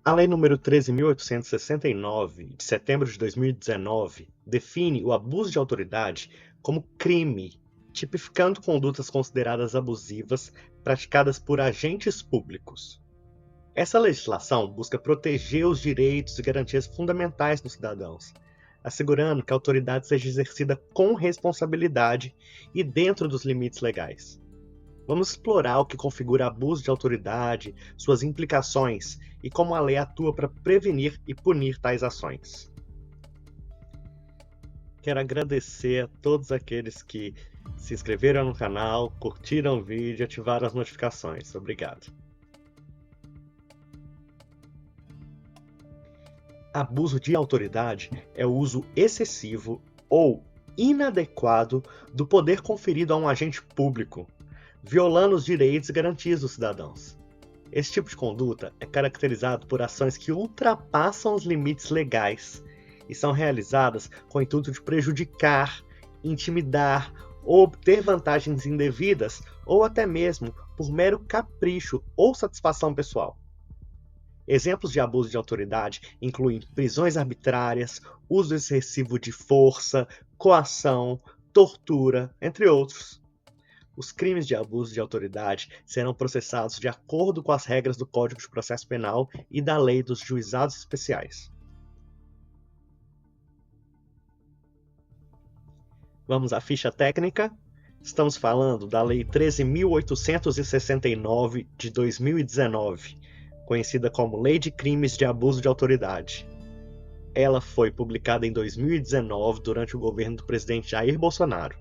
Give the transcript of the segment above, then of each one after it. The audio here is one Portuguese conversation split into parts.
A Lei nº 13.869, de setembro de 2019, define o abuso de autoridade como crime, tipificando condutas consideradas abusivas praticadas por agentes públicos. Essa legislação busca proteger os direitos e garantias fundamentais dos cidadãos, assegurando que a autoridade seja exercida com responsabilidade e dentro dos limites legais. Vamos explorar o que configura abuso de autoridade, suas implicações e como a lei atua para prevenir e punir tais ações. Quero agradecer a todos aqueles que se inscreveram no canal, curtiram o vídeo e ativaram as notificações. Obrigado. Abuso de autoridade é o uso excessivo ou inadequado do poder conferido a um agente público, violando os direitos e garantias dos cidadãos. Esse tipo de conduta é caracterizado por ações que ultrapassam os limites legais e são realizadas com o intuito de prejudicar, intimidar ou obter vantagens indevidas ou até mesmo por mero capricho ou satisfação pessoal. Exemplos de abuso de autoridade incluem prisões arbitrárias, uso excessivo de força, coação, tortura, entre outros. Os crimes de abuso de autoridade serão processados de acordo com as regras do Código de Processo Penal e da Lei dos Juizados Especiais. Vamos à ficha técnica. Estamos falando da Lei 13.869 de 2019, conhecida como Lei de Crimes de Abuso de Autoridade. Ela foi publicada em 2019 durante o governo do presidente Jair Bolsonaro.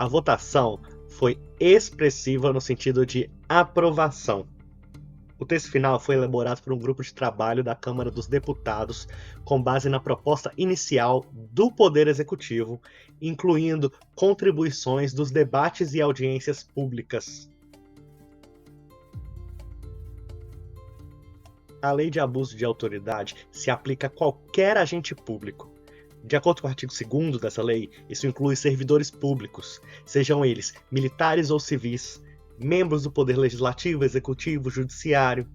A votação foi expressiva no sentido de aprovação. O texto final foi elaborado por um grupo de trabalho da Câmara dos Deputados com base na proposta inicial do Poder Executivo, incluindo contribuições dos debates e audiências públicas. A Lei de Abuso de Autoridade se aplica a qualquer agente público. De acordo com o artigo 2º dessa lei, isso inclui servidores públicos, sejam eles militares ou civis, membros do Poder Legislativo, Executivo, Judiciário,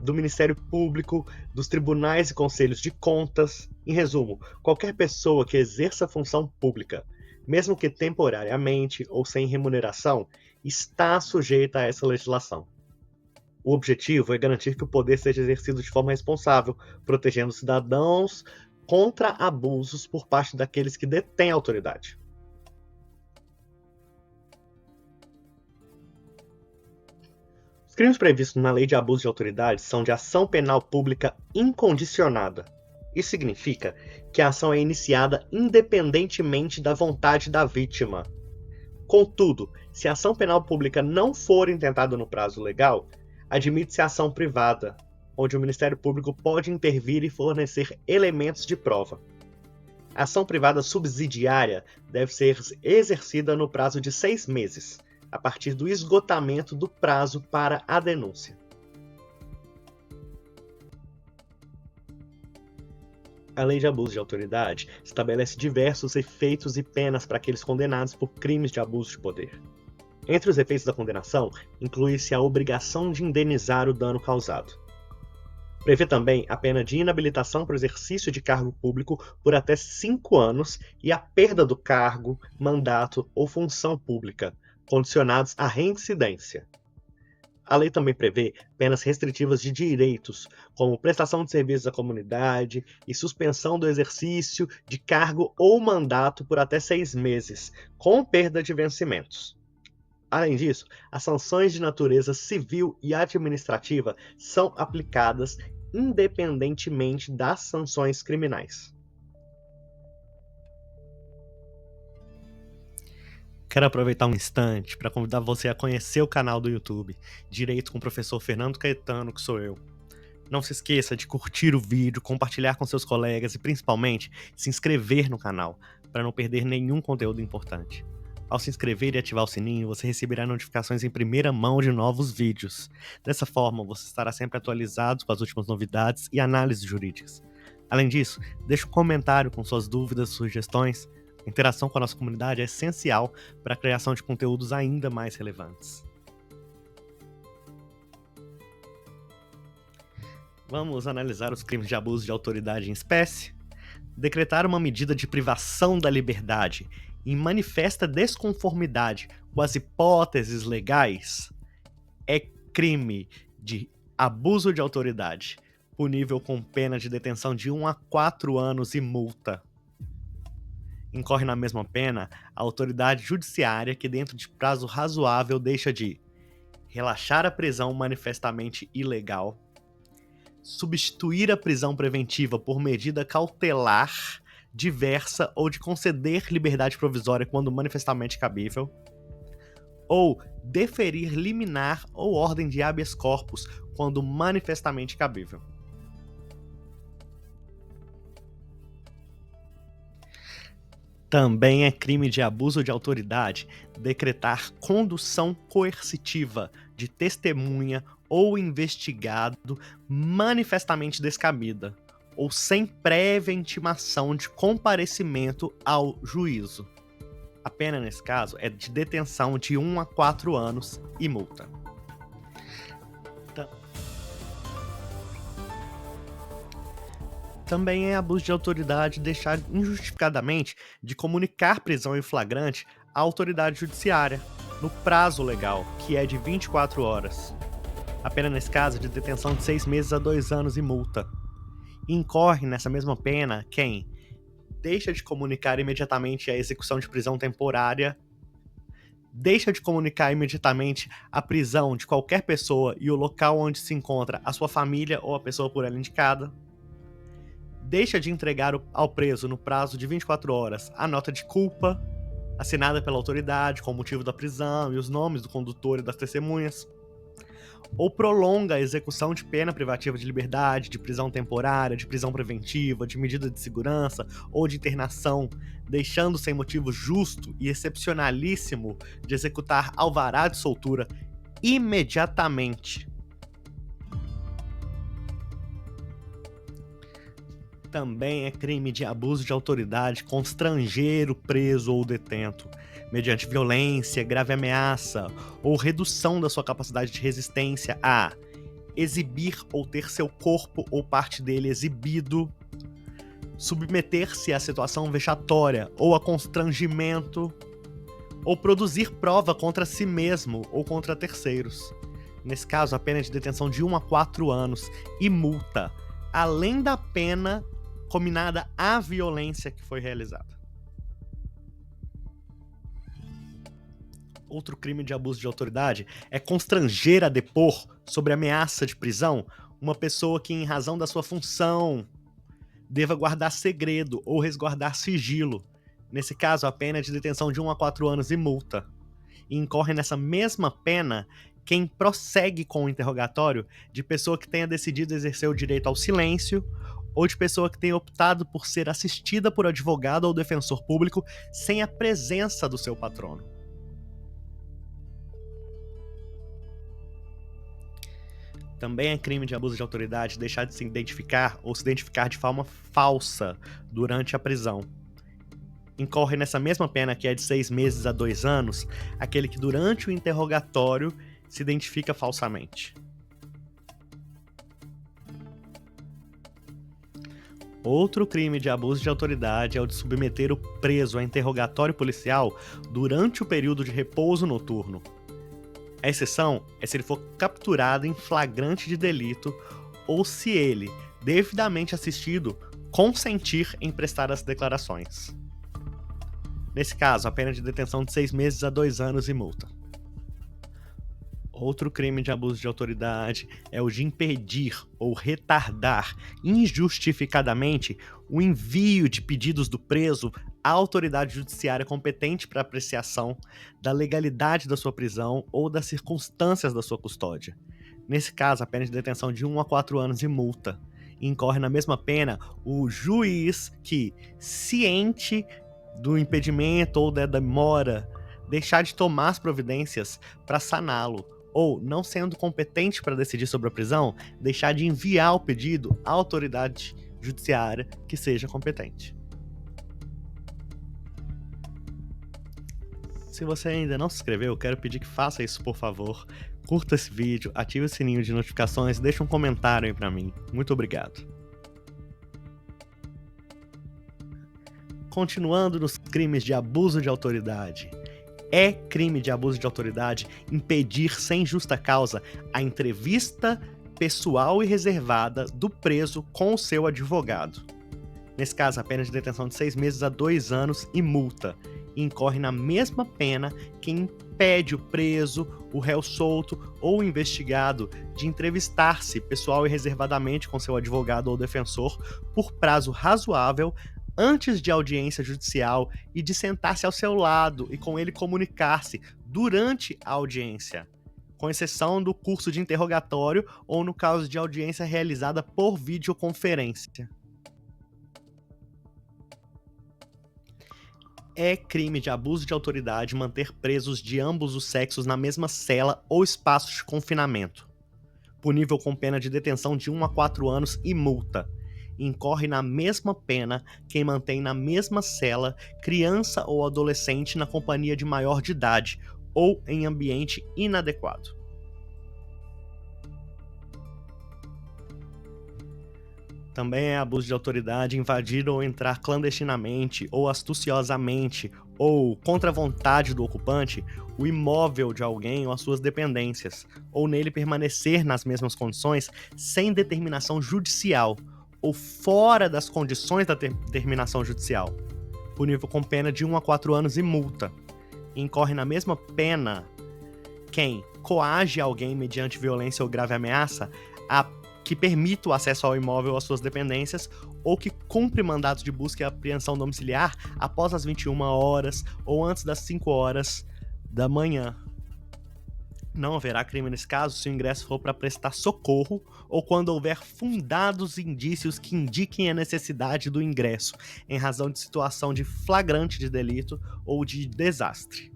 do Ministério Público, dos tribunais e conselhos de contas. Em resumo, qualquer pessoa que exerça função pública, mesmo que temporariamente ou sem remuneração, está sujeita a essa legislação. O objetivo é garantir que o poder seja exercido de forma responsável, protegendo os cidadãos contra abusos por parte daqueles que detêm a autoridade. Os crimes previstos na Lei de Abuso de Autoridade são de ação penal pública incondicionada. Isso significa que a ação é iniciada independentemente da vontade da vítima. Contudo, se a ação penal pública não for intentada no prazo legal, admite-se a ação privada, onde o Ministério Público pode intervir e fornecer elementos de prova. A ação privada subsidiária deve ser exercida no prazo de 6 meses, a partir do esgotamento do prazo para a denúncia. A Lei de Abuso de Autoridade estabelece diversos efeitos e penas para aqueles condenados por crimes de abuso de poder. Entre os efeitos da condenação, inclui-se a obrigação de indenizar o dano causado. Prevê também a pena de inabilitação para o exercício de cargo público por até 5 anos e a perda do cargo, mandato ou função pública, condicionados à reincidência. A lei também prevê penas restritivas de direitos, como prestação de serviços à comunidade e suspensão do exercício de cargo ou mandato por até 6 meses, com perda de vencimentos. Além disso, as sanções de natureza civil e administrativa são aplicadas independentemente das sanções criminais. Quero aproveitar um instante para convidar você a conhecer o canal do YouTube Direito com o professor Fernando Caetano, que sou eu. Não se esqueça de curtir o vídeo, compartilhar com seus colegas e principalmente se inscrever no canal para não perder nenhum conteúdo importante. Ao se inscrever e ativar o sininho, você receberá notificações em primeira mão de novos vídeos. Dessa forma, você estará sempre atualizado com as últimas novidades e análises jurídicas. Além disso, deixe um comentário com suas dúvidas, sugestões. A interação com a nossa comunidade é essencial para a criação de conteúdos ainda mais relevantes. Vamos analisar os crimes de abuso de autoridade em espécie? Decretar uma medida de privação da liberdade em manifesta desconformidade com as hipóteses legais é crime de abuso de autoridade, punível com pena de detenção de 1 a 4 anos e multa. Incorre na mesma pena a autoridade judiciária que, dentro de prazo razoável, deixa de relaxar a prisão manifestamente ilegal, substituir a prisão preventiva por medida cautelar diversa ou de conceder liberdade provisória quando manifestamente cabível, ou deferir liminar ou ordem de habeas corpus quando manifestamente cabível. Também é crime de abuso de autoridade decretar condução coercitiva de testemunha ou investigado manifestamente descabida, ou sem prévia intimação de comparecimento ao juízo. A pena, nesse caso, é de detenção de 1 a 4 anos e multa. Também é abuso de autoridade deixar injustificadamente de comunicar prisão em flagrante à autoridade judiciária, no prazo legal, que é de 24 horas. A pena, nesse caso, é de detenção de 6 meses a 2 anos e multa. Incorre nessa mesma pena quem deixa de comunicar imediatamente a execução de prisão temporária, deixa de comunicar imediatamente a prisão de qualquer pessoa e o local onde se encontra a sua família ou a pessoa por ela indicada, deixa de entregar ao preso no prazo de 24 horas a nota de culpa, assinada pela autoridade com o motivo da prisão e os nomes do condutor e das testemunhas, ou prolonga a execução de pena privativa de liberdade, de prisão temporária, de prisão preventiva, de medida de segurança ou de internação, deixando sem motivo justo e excepcionalíssimo de executar alvará de soltura imediatamente. Também é crime de abuso de autoridade constranger o preso ou detento, mediante violência, grave ameaça ou redução da sua capacidade de resistência a exibir ou ter seu corpo ou parte dele exibido, submeter-se a situação vexatória ou a constrangimento, ou produzir prova contra si mesmo ou contra terceiros. Nesse caso, a pena é de detenção de 1 a 4 anos e multa, além da pena combinada à violência que foi realizada. Outro crime de abuso de autoridade é constranger a depor, sob ameaça de prisão, uma pessoa que, em razão da sua função, deva guardar segredo ou resguardar sigilo. Nesse caso, a pena é de detenção de 1 a 4 anos e multa. E incorre nessa mesma pena quem prossegue com o interrogatório de pessoa que tenha decidido exercer o direito ao silêncio ou de pessoa que tenha optado por ser assistida por advogado ou defensor público sem a presença do seu patrono. Também é crime de abuso de autoridade deixar de se identificar ou se identificar de forma falsa durante a prisão. Incorre nessa mesma pena, que é de 6 meses a 2 anos, aquele que durante o interrogatório se identifica falsamente. Outro crime de abuso de autoridade é o de submeter o preso a interrogatório policial durante o período de repouso noturno. A exceção é se ele for capturado em flagrante de delito ou se ele, devidamente assistido, consentir em prestar as declarações. Nesse caso, a pena de detenção de 6 meses a 2 anos e multa. Outro crime de abuso de autoridade é o de impedir ou retardar injustificadamente o envio de pedidos do preso à autoridade judiciária competente para apreciação da legalidade da sua prisão ou das circunstâncias da sua custódia. Nesse caso, a pena de detenção de 1 a 4 anos e multa. E incorre na mesma pena o juiz que, ciente do impedimento ou da demora, deixar de tomar as providências para saná-lo, ou, não sendo competente para decidir sobre a prisão, deixar de enviar o pedido à autoridade judiciária que seja competente. Se você ainda não se inscreveu, eu quero pedir que faça isso, por favor. curta esse vídeo, ative o sininho de notificações e deixa um comentário aí pra mim. Muito obrigado. Continuando nos crimes de abuso de autoridade. É crime de abuso de autoridade impedir sem justa causa a entrevista pessoal e reservada do preso com o seu advogado. Nesse caso, a pena de detenção de 6 meses a 2 anos e multa. E incorre na mesma pena quem impede o preso, o réu solto ou o investigado de entrevistar-se pessoal e reservadamente com seu advogado ou defensor por prazo razoável antes de audiência judicial e de sentar-se ao seu lado e com ele comunicar-se durante a audiência, com exceção do curso de interrogatório ou no caso de audiência realizada por videoconferência. É crime de abuso de autoridade manter presos de ambos os sexos na mesma cela ou espaço de confinamento, punível com pena de detenção de 1 a 4 anos e multa. Incorre na mesma pena quem mantém na mesma cela criança ou adolescente na companhia de maior de idade ou em ambiente inadequado. Também é abuso de autoridade invadir ou entrar clandestinamente ou astuciosamente ou contra a vontade do ocupante o imóvel de alguém ou as suas dependências, ou nele permanecer nas mesmas condições sem determinação judicial ou fora das condições da determinação judicial, punível com pena de 1 a 4 anos e multa. Incorre na mesma pena quem coage alguém mediante violência ou grave ameaça que permita o acesso ao imóvel ou às suas dependências, ou que cumpre mandados de busca e apreensão domiciliar após as 21 horas ou antes das 5 horas da manhã. Não haverá crime nesse caso se o ingresso for para prestar socorro ou quando houver fundados indícios que indiquem a necessidade do ingresso, em razão de situação de flagrante de delito ou de desastre.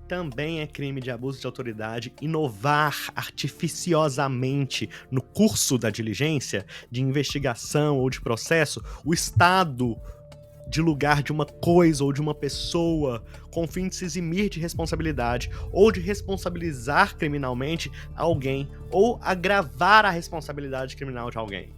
Também é crime de abuso de autoridade inovar artificiosamente no curso da diligência, de investigação ou de processo, o estado de lugar de uma coisa ou de uma pessoa, com o fim de se eximir de responsabilidade ou de responsabilizar criminalmente alguém ou agravar a responsabilidade criminal de alguém.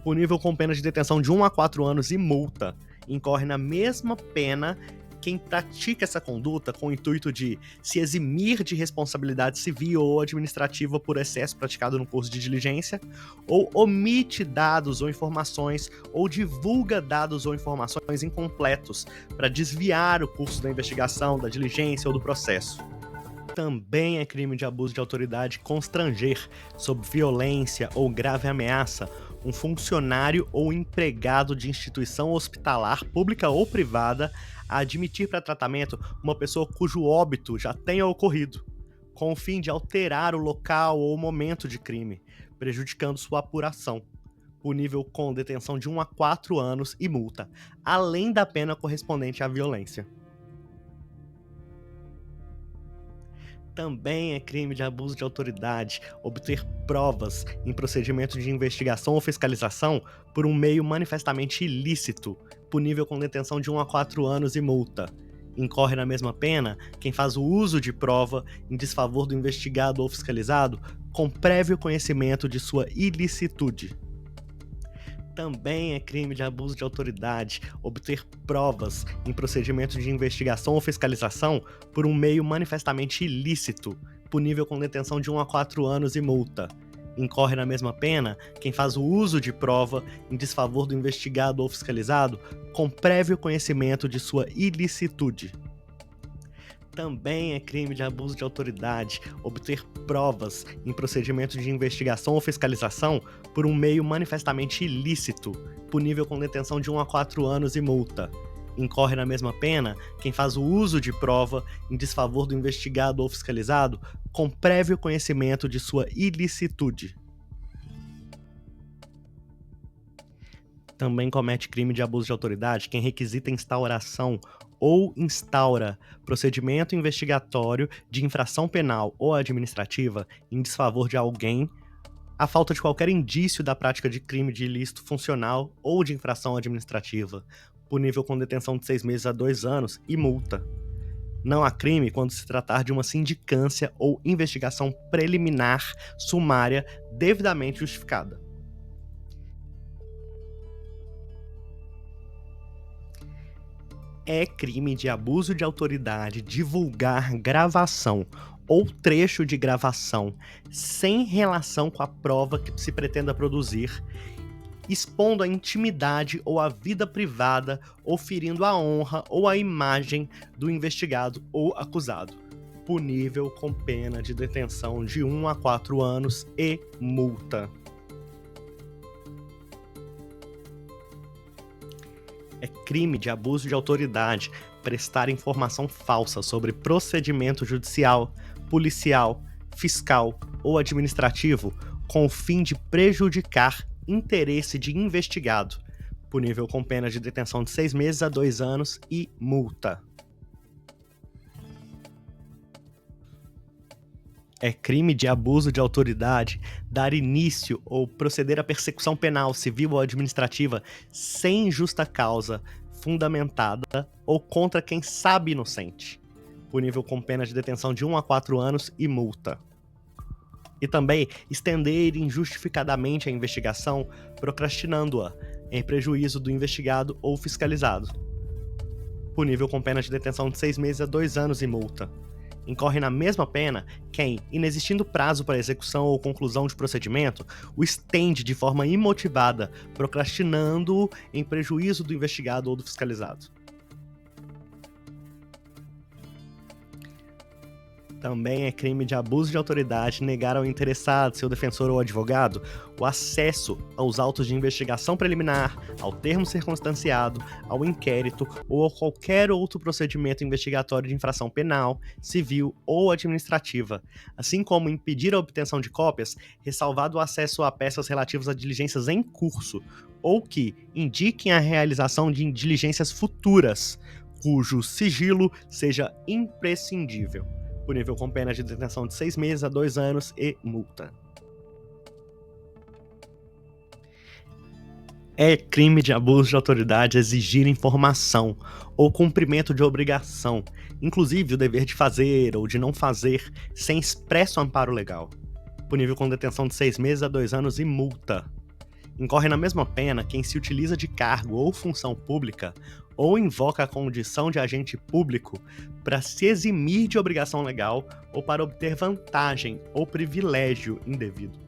Punível com pena de detenção de 1 a 4 anos e multa. Incorre na mesma pena quem pratica essa conduta com o intuito de se eximir de responsabilidade civil ou administrativa por excesso praticado no curso de diligência, ou omite dados ou informações, ou divulga dados ou informações incompletos para desviar o curso da investigação, da diligência ou do processo. Também é crime de abuso de autoridade constranger, sob violência ou grave ameaça, um funcionário ou empregado de instituição hospitalar, pública ou privada, a admitir para tratamento uma pessoa cujo óbito já tenha ocorrido, com o fim de alterar o local ou o momento de crime, prejudicando sua apuração, punível com detenção de 1 a 4 anos e multa, além da pena correspondente à violência. Também é crime de abuso de autoridade obter provas em procedimento de investigação ou fiscalização por um meio manifestamente ilícito, punível com detenção de 1 a 4 anos e multa. Incorre na mesma pena quem faz o uso de prova em desfavor do investigado ou fiscalizado com prévio conhecimento de sua ilicitude. Também é crime de abuso de autoridade obter provas em procedimento de investigação ou fiscalização por um meio manifestamente ilícito, punível com detenção de 1 a 4 anos e multa. Incorre na mesma pena quem faz o uso de prova em desfavor do investigado ou fiscalizado com prévio conhecimento de sua ilicitude. Também é crime de abuso de autoridade obter provas em procedimento de investigação ou fiscalização por um meio manifestamente ilícito, punível com detenção de 1 a 4 anos e multa. Incorre na mesma pena quem faz o uso de prova em desfavor do investigado ou fiscalizado com prévio conhecimento de sua ilicitude. Também comete crime de abuso de autoridade quem requisita instauração ou instaura procedimento investigatório de infração penal ou administrativa em desfavor de alguém, à falta de qualquer indício da prática de crime de ilícito funcional ou de infração administrativa, punível com detenção de 6 meses a 2 anos e multa. Não há crime quando se tratar de uma sindicância ou investigação preliminar sumária devidamente justificada. É crime de abuso de autoridade divulgar gravação ou trecho de gravação sem relação com a prova que se pretenda produzir, expondo a intimidade ou a vida privada ou ferindo a honra ou a imagem do investigado ou acusado, punível com pena de detenção de 1 a 4 anos e multa. É crime de abuso de autoridade prestar informação falsa sobre procedimento judicial, policial, fiscal ou administrativo com o fim de prejudicar interesse de investigado, punível com pena de detenção de 6 meses a 2 anos e multa. É crime de abuso de autoridade dar início ou proceder à persecução penal, civil ou administrativa sem justa causa fundamentada ou contra quem sabe inocente, punível com pena de detenção de 1 a 4 anos e multa. E também estender injustificadamente a investigação, procrastinando-a em prejuízo do investigado ou fiscalizado, punível com pena de detenção de 6 meses a 2 anos e multa. Incorre na mesma pena quem, inexistindo prazo para execução ou conclusão de procedimento, o estende de forma imotivada, procrastinando-o em prejuízo do investigado ou do fiscalizado. Também é crime de abuso de autoridade negar ao interessado, seu defensor ou advogado, o acesso aos autos de investigação preliminar, ao termo circunstanciado, ao inquérito ou a qualquer outro procedimento investigatório de infração penal, civil ou administrativa, assim como impedir a obtenção de cópias, ressalvado o acesso a peças relativas a diligências em curso, ou que indiquem a realização de diligências futuras, cujo sigilo seja imprescindível, punível com pena de detenção de 6 meses a 2 anos e multa. É crime de abuso de autoridade exigir informação ou cumprimento de obrigação, inclusive o dever de fazer ou de não fazer, sem expresso amparo legal, punível com detenção de 6 meses a 2 anos e multa. Incorre na mesma pena quem se utiliza de cargo ou função pública ou invoca a condição de agente público para se eximir de obrigação legal ou para obter vantagem ou privilégio indevido.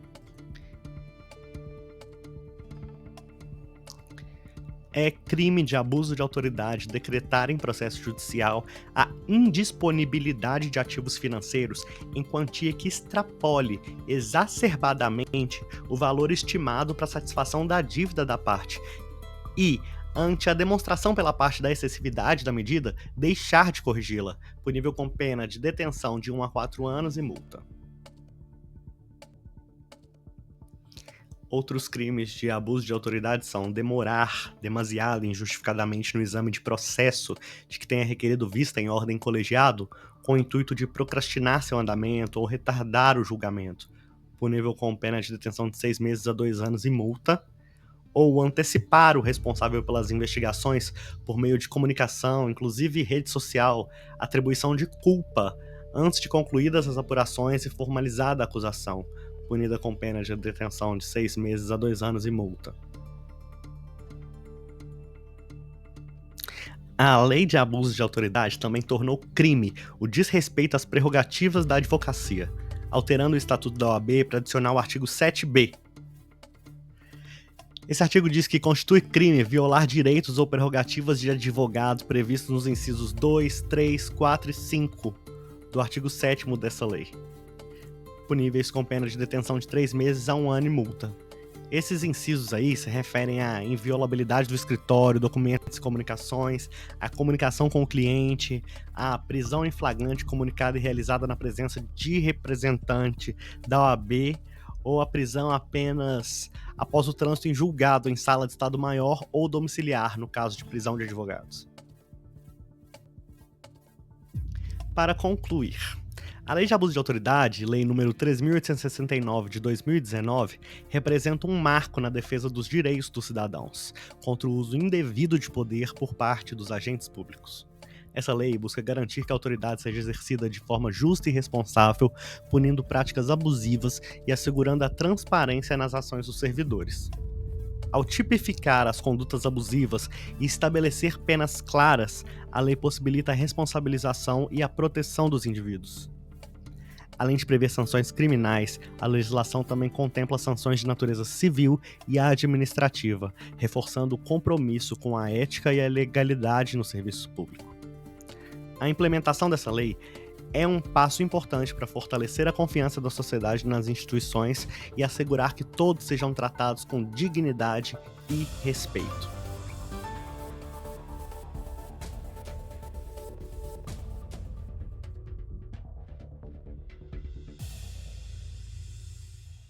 É crime de abuso de autoridade decretar em processo judicial a indisponibilidade de ativos financeiros em quantia que extrapole exacerbadamente o valor estimado para satisfação da dívida da parte e, ante a demonstração pela parte da excessividade da medida, deixar de corrigi-la, punível com pena de detenção de 1 a 4 anos e multa. Outros crimes de abuso de autoridade são demorar demasiado injustificadamente no exame de processo de que tenha requerido vista em ordem colegiado, com o intuito de procrastinar seu andamento ou retardar o julgamento, punível com pena de detenção de 6 meses a 2 anos e multa, ou antecipar o responsável pelas investigações por meio de comunicação, inclusive rede social, atribuição de culpa, antes de concluídas as apurações e formalizada a acusação, punida com pena de detenção de 6 meses a 2 anos e multa. A lei de abuso de autoridade também tornou crime o desrespeito às prerrogativas da advocacia, alterando o Estatuto da OAB para adicionar o artigo 7b. Esse artigo diz que constitui crime violar direitos ou prerrogativas de advogado previstos nos incisos 2, 3, 4 e 5 do artigo 7º dessa lei, puníveis com pena de detenção de 3 meses a 1 ano e multa. Esses incisos aí se referem à inviolabilidade do escritório, documentos e comunicações, à comunicação com o cliente, à prisão em flagrante comunicada e realizada na presença de representante da OAB, ou a prisão apenas após o trânsito em julgado em sala de Estado Maior ou domiciliar, no caso de prisão de advogados. Para concluir, a Lei de Abuso de Autoridade, Lei nº 3.869 de 2019, representa um marco na defesa dos direitos dos cidadãos contra o uso indevido de poder por parte dos agentes públicos. Essa lei busca garantir que a autoridade seja exercida de forma justa e responsável, punindo práticas abusivas e assegurando a transparência nas ações dos servidores. Ao tipificar as condutas abusivas e estabelecer penas claras, a lei possibilita a responsabilização e a proteção dos indivíduos. Além de prever sanções criminais, a legislação também contempla sanções de natureza civil e administrativa, reforçando o compromisso com a ética e a legalidade no serviço público. A implementação dessa lei é um passo importante para fortalecer a confiança da sociedade nas instituições e assegurar que todos sejam tratados com dignidade e respeito.